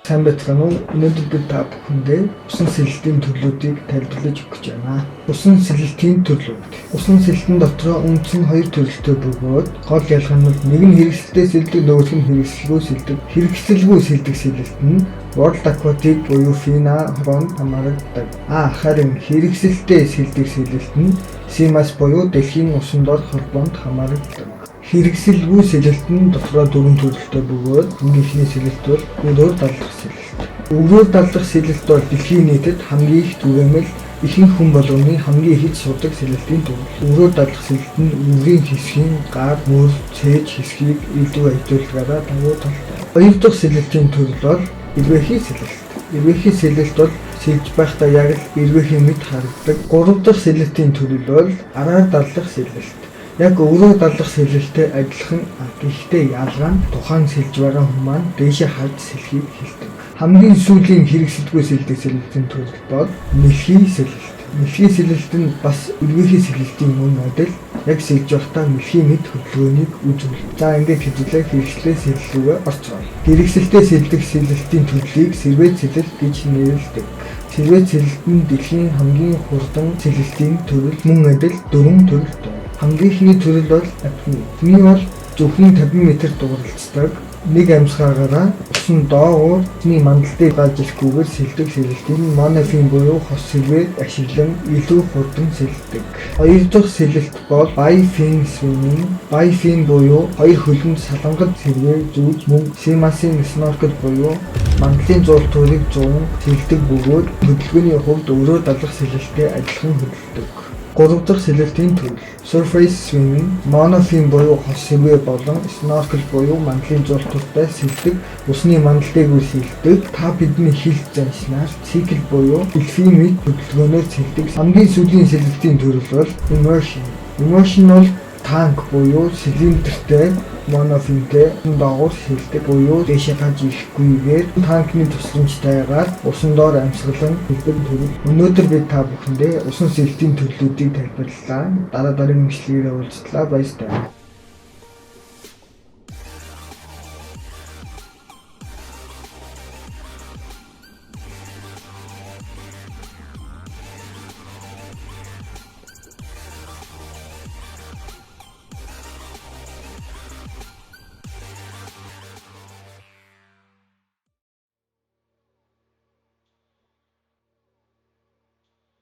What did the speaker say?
Сайн байцгаана уу? Өнөөдөр бид та бүхэндээ усан сэлэлтийн төрлүүдийг тайлбарлаж өгөх гэж байна. Усан сэлэлтийн төрлүүд. Усан сэлэлтэн дотроо үндсэн хоёр төрөлтэй бөгөөд гол ялгаа нь нэг нь хэрэгсэлтэй сэлдэг, нөгөөх нь хэрэгсэлгүй сэлдэг. Хэрэгсэлгүй сэлдэг сэлэлт нь World Aquatic буюу FINA хороонд хамаардаг. Харин хэрэгсэлтэй сэлдэг сэлэлт нь CMAS буюу дэлхийн усан дор холбоонд хамаардаг. Хэрэгсэлгүй сэлэлт нь дотроо дөрвөн төрөлтэй бөгөөд ихний сэлэлт бол өрөөр далдах сэлэлт. Өрөөр далдах сэлэлт бол дэлхийн нийтэд хамгийн их түгээмэл ихэнх хүн болгоны хамгийн их сурдаг сэлэлтийн төрөл. Өрөөр далдах сэлэлт нь өрийн хэсгийн гар, мөр, цээж хэсгийг илүү ажилуулгаараа давуу талтай. Хоёр дахь сэлэлтийн төрөл бол эрвээхий сэлэлт. Эрвээхий сэлэлт бол сэлж байхдаа яг л эрвээхийн мэт харагдаг. Гурав дахь сэлэлтийн төрөл бол араар далдах сэлэлт. Яг өрөөр далдах сэлэлттэй адилхан, гэхдээ ялгаа нь тухайн сэлж байгаа хүн маань дээшээ харж сэлхийг хэлдэг. Хамгийн сүүлийн хэрэгсэлгүй сэлдэг сэлэлтийн төрөл бол мэлхий сэлэлт. Мэлхий сэлэлт нь бас эрвээхий сэлэлтийн мөн адил яг сэлж байхдаа мэлхий мэт хөдөлгөөнийг үзүүлдэг. За ингээд хэвлэлээ хэрэгслээ сэлэлгүйгээ орцгоё. Хэрэгсэлтэй сэлдэг сэлэлтийн төрлийг сервет сэлэлт гэж нэрлэдэг. Сервет сэлэлт нь дэлхийн хамгийн хурдан сэлэлтийн төрөл, мөн адил дөрвөн төрөлтэй. Хамгийн ихний төрөл бол апне. Түүний бол зөвхөн 50 м дууралцдаг. Нэг амьсгаагаараа усан доогуур усны мандалтыг гаж ирхгүйгээр сэлдэг сэлэлтийн монофин буюу хос сервет ашиглан илүү хурдан сэлдэг. Хоёр дахь сэлэлт бол bifin swimming. Bifin буюу хоёр хөлөнд салангад сервет зүүж мөн CMAS-ийн snorkel буюу мандлын зуултуурыг 100 сэлдэг бөгөөд хөдөлгөөний хувьд өрөө далах сэлэлттэй адилхан хөдөлдөг. Гурав дахь сэлэлтийн төрөл surface swimming, monofin буюу хос сервет болон snorkel буюу мандлын зуултууртай сэлдэг, усны мандалтыг сэлдэг. Та бидний хэлж заншнаар цикл буюу элфийн мэт хөдөлгөөнөөр сэлдэг. Хамгийн сүүлийн сэлэлтийн төрөл бол immersion. Immersion бол танк буюу цилиндртэй монофинтэй доогуур сэлдэг буюу дээшээ гаж ирэхгүйгээр танкны тусламжтайгаар усан доор амьсгалан сэлдэг төрөл. Өнөөдөр бид та бүхэндээ усан сэлэлтийн төрлүүдийг тайлбарлалаа. Дараа дараагийн бичлэгээр уулзлаа. Баярлалаа.